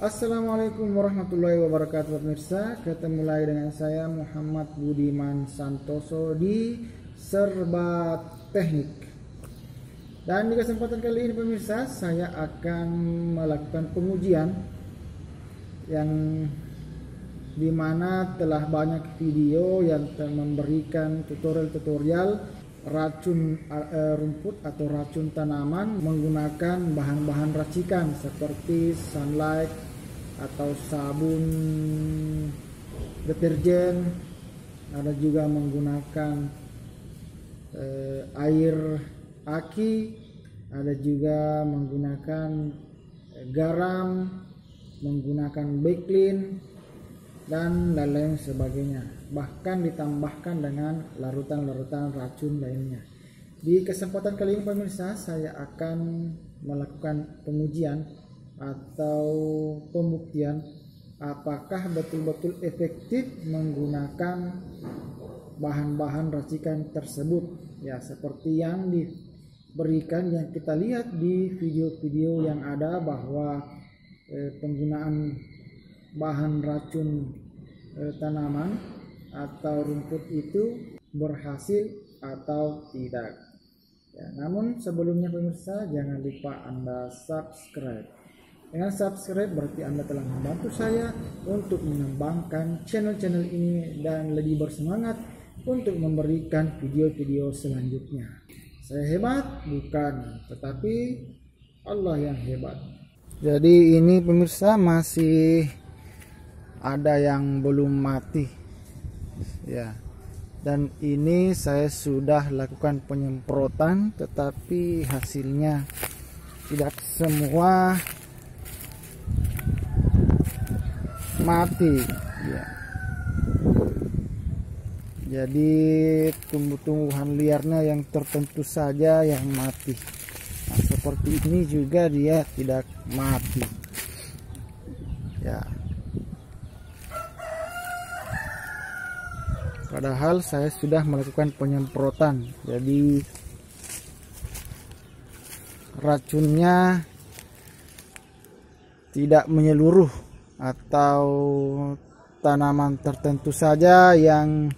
Assalamualaikum warahmatullahi wabarakatuh pemirsa. Ketemu lagi dengan saya Muhammad Budiman Santoso di Serba Teknik. Dan di kesempatan kali ini pemirsa, saya akan melakukan pengujian yang dimana telah banyak video yang memberikan tutorial racun rumput atau racun tanaman menggunakan bahan-bahan racikan seperti sunlight atau sabun deterjen, ada juga menggunakan air aki, ada juga menggunakan garam, menggunakan backlin dan lain-lain sebagainya, bahkan ditambahkan dengan larutan-larutan racun lainnya. Di kesempatan kali ini pemirsa, saya akan melakukan pengujian atau pembuktian apakah betul-betul efektif menggunakan bahan-bahan racikan tersebut, ya, seperti yang diberikan, yang kita lihat di video-video yang ada bahwa penggunaan bahan racun tanaman atau rumput itu berhasil atau tidak, ya. Namun sebelumnya pemirsa, jangan lupa Anda subscribe. Dengan subscribe berarti Anda telah membantu saya untuk mengembangkan channel-channel ini dan lebih bersemangat untuk memberikan video-video selanjutnya. Saya hebat? Bukan, tetapi Allah yang hebat. Jadi ini pemirsa masih ada yang belum mati, ya. Dan ini saya sudah lakukan penyemprotan, tetapi hasilnya tidak semua mati, ya. Jadi tumbuh-tumbuhan liarnya yang tertentu saja yang mati. Nah, seperti ini juga dia tidak mati, ya. Padahal saya sudah melakukan penyemprotan, jadi racunnya tidak menyeluruh atau tanaman tertentu saja yang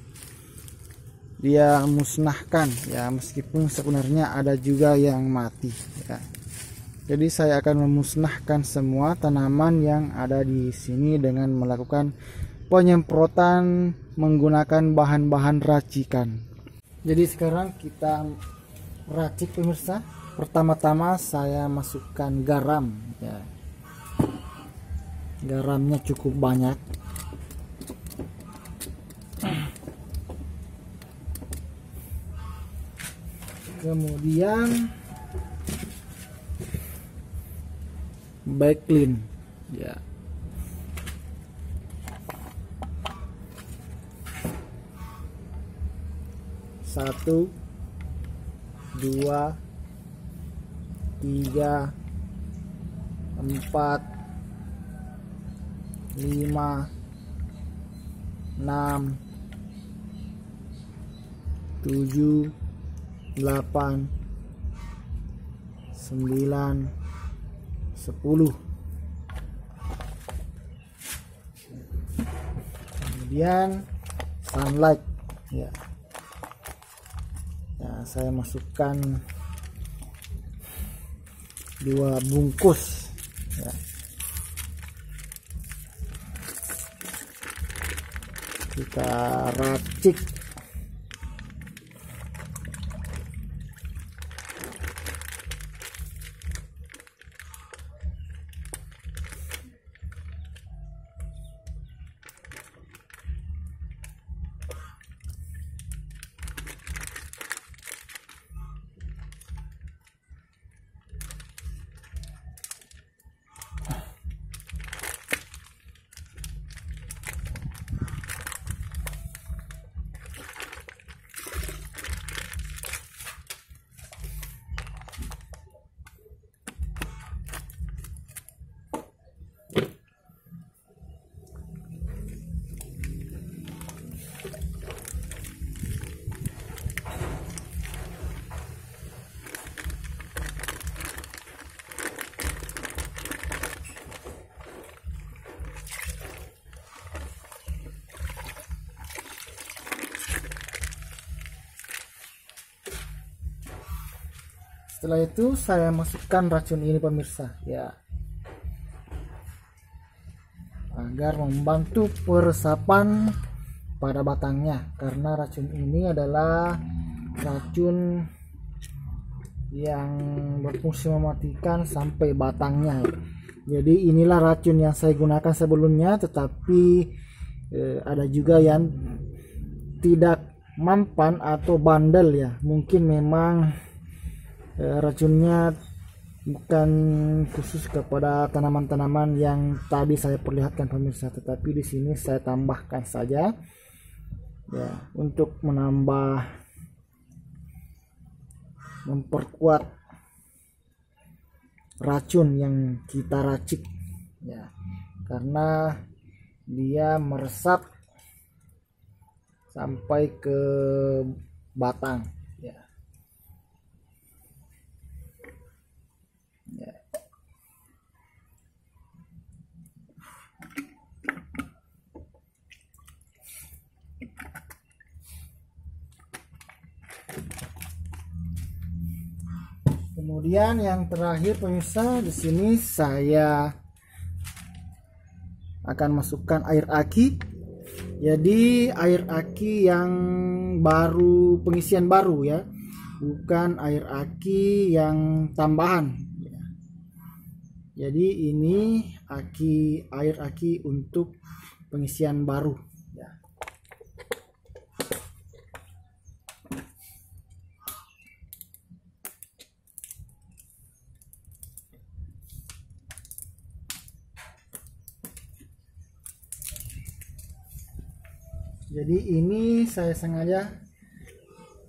dia musnahkan, ya, meskipun sebenarnya ada juga yang mati, ya. Jadi saya akan memusnahkan semua tanaman yang ada di sini dengan melakukan penyemprotan menggunakan bahan-bahan racikan. Jadi sekarang kita racik pemirsa. Pertama-tama saya masukkan garam, ya. Garamnya cukup banyak. Kemudian backlin, ya. Satu, dua, tiga, empat, 5, 6, 7, 8, 9, 10. Kemudian sunlight, ya. Nah, saya masukkan 2 bungkus, ya. Kita racik. Setelah itu saya masukkan racun ini pemirsa ya, agar membantu peresapan pada batangnya, karena racun ini adalah racun yang berfungsi mematikan sampai batangnya. Jadi inilah racun yang saya gunakan sebelumnya, tetapi ada juga yang tidak mempan atau bandel ya, mungkin memang racunnya bukan khusus kepada tanaman-tanaman yang tadi saya perlihatkan pemirsa, tetapi di sini saya tambahkan saja ya, untuk memperkuat racun yang kita racik ya, karena dia meresap sampai ke batang ya. Kemudian yang terakhir pemirsa, di sini saya akan masukkan air aki. Jadi air aki yang baru, pengisian baru ya, bukan air aki yang tambahan. Jadi ini air aki untuk pengisian baru. Jadi ini saya sengaja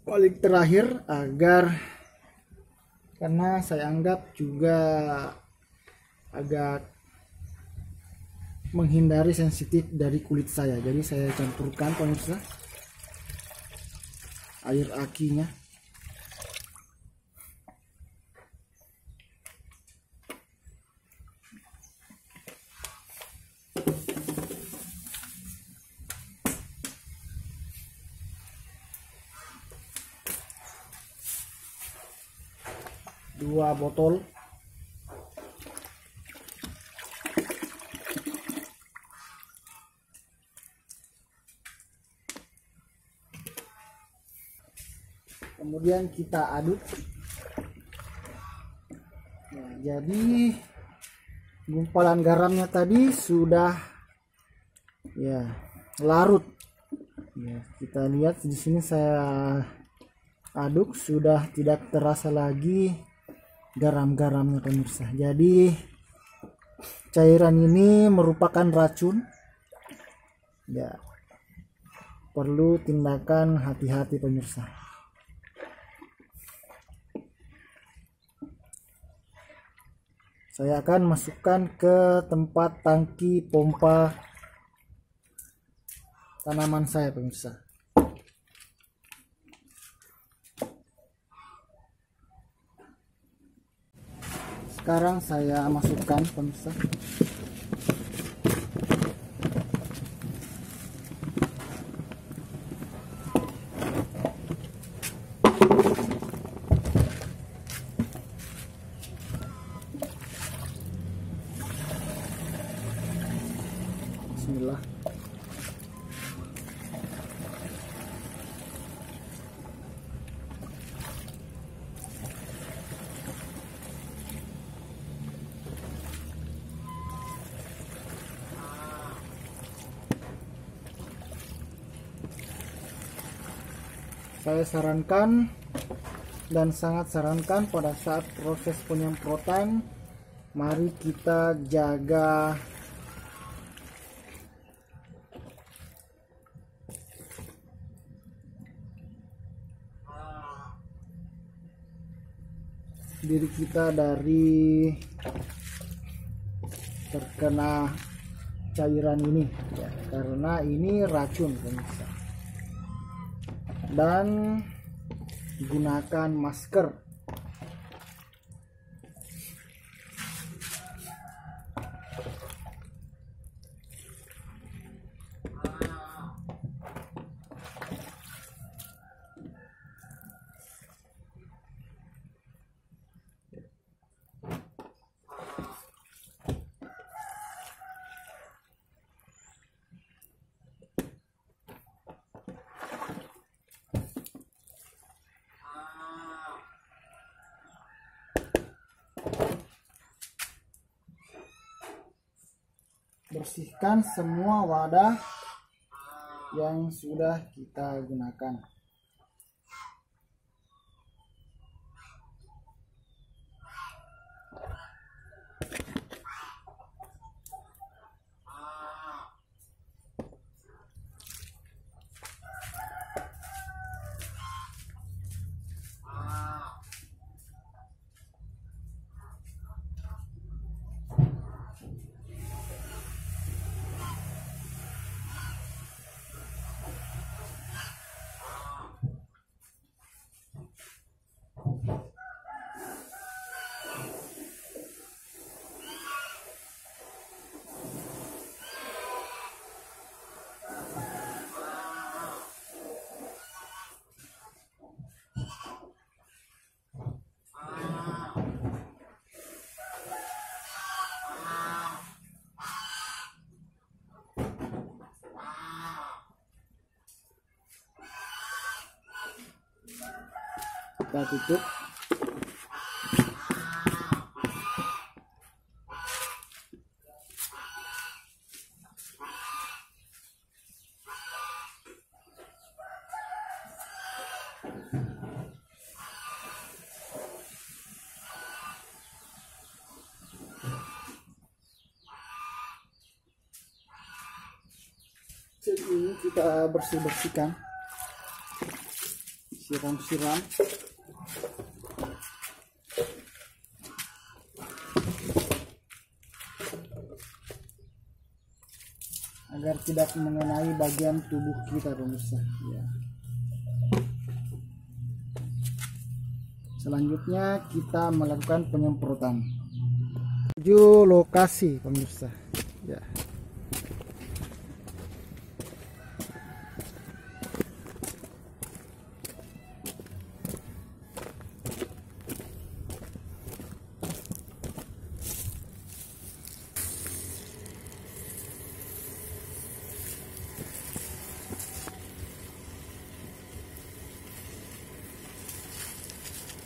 paling terakhir karena saya anggap juga agak menghindari sensitif dari kulit saya. Jadi saya campurkan pemirsa air akinya. Dua botol. Kemudian kita aduk. Nah, jadi gumpalan garamnya tadi sudah ya larut. Ya, kita lihat di sini saya aduk, sudah tidak terasa lagi garam-garamnya pemirsa. Jadi cairan ini merupakan racun ya, perlu tindakan hati-hati pemirsa. Saya akan masukkan ke tempat tangki pompa tanaman saya pemirsa. Sekarang saya masukkan pemirsa. Bismillah. Saya sarankan dan sangat sarankan pada saat proses penyemprotan, mari kita jaga diri kita dari terkena cairan ini ya, karena ini racun pemirsa. Dan gunakan masker. bersihkan semua wadah yang sudah kita gunakan. Kita tutup. Jadi ini kita bersih-bersihkan, siram-siram. Agar tidak mengenai bagian tubuh kita, pemirsa. Ya. Selanjutnya kita melakukan penyemprotan. Menuju lokasi, pemirsa. Ya.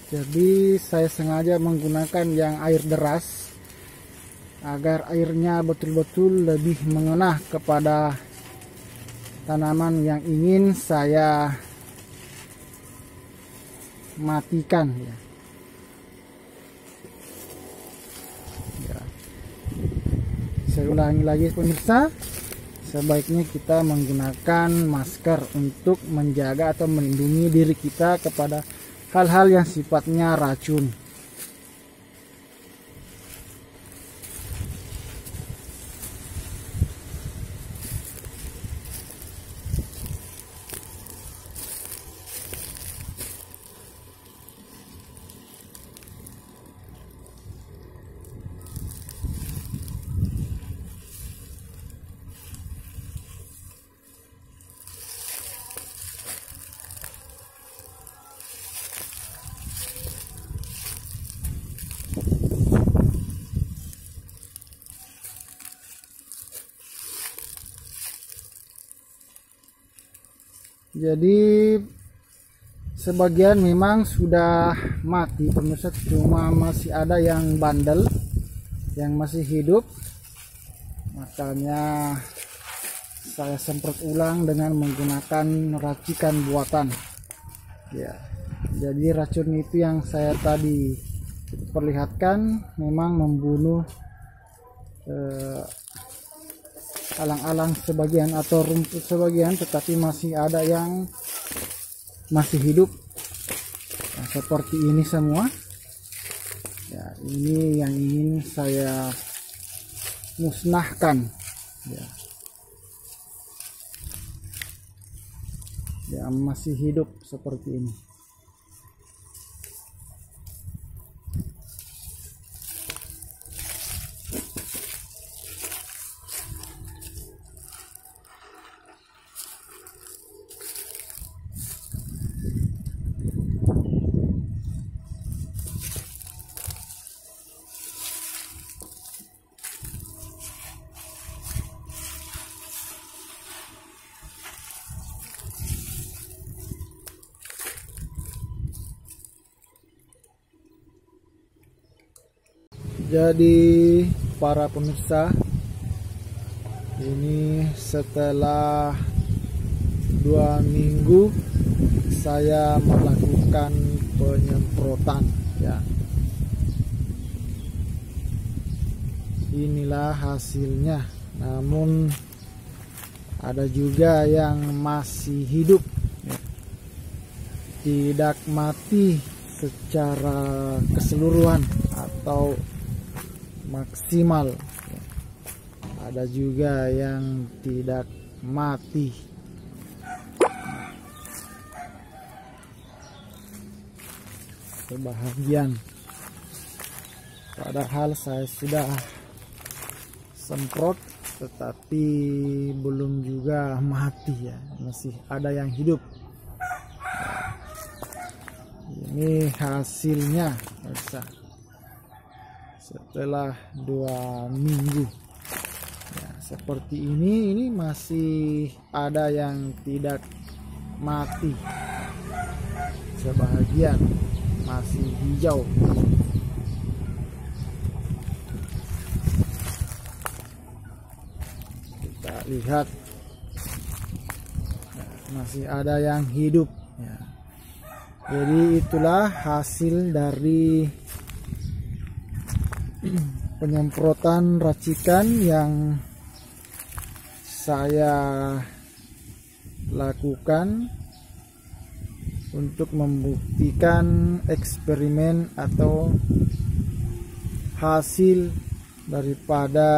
Jadi saya sengaja menggunakan yang air deras agar airnya betul-betul lebih mengena kepada tanaman yang ingin saya matikan ya. Saya ulangi lagi, pemirsa, sebaiknya kita menggunakan masker untuk menjaga atau melindungi diri kita kepada hal-hal yang sifatnya racun. Jadi sebagian memang sudah mati, pemirsa, cuma masih ada yang bandel, yang masih hidup. Makanya saya semprot ulang dengan menggunakan racikan buatan. Ya, jadi racun itu yang saya tadi perlihatkan memang membunuh alang-alang sebagian atau rumput sebagian, tetapi masih ada yang masih hidup. Nah, seperti ini semua ya, ini yang ingin saya musnahkan ya. Ya, masih hidup seperti ini. Jadi para pemirsa, Ini setelah 2 minggu saya melakukan penyemprotan ya. Inilah hasilnya. Namun ada juga yang masih hidup ya. Tidak mati secara keseluruhan atau maksimal ya. Ada juga yang tidak mati. Kebahagiaan, padahal saya sudah semprot tetapi belum juga mati ya, masih ada yang hidup. Ini hasilnya setelah 2 minggu ya, seperti ini masih ada yang tidak mati. Sebahagian masih hijau. Kita lihat masih ada yang hidup ya. Jadi itulah hasil dari penyemprotan racikan yang saya lakukan untuk membuktikan eksperimen atau hasil daripada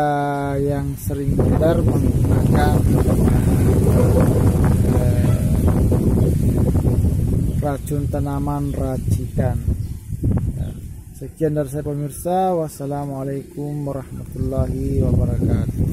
yang sering beredar menggunakan racun tanaman racikan. Sekian dari saya pemirsa. Wassalamualaikum warahmatullahi wabarakatuh.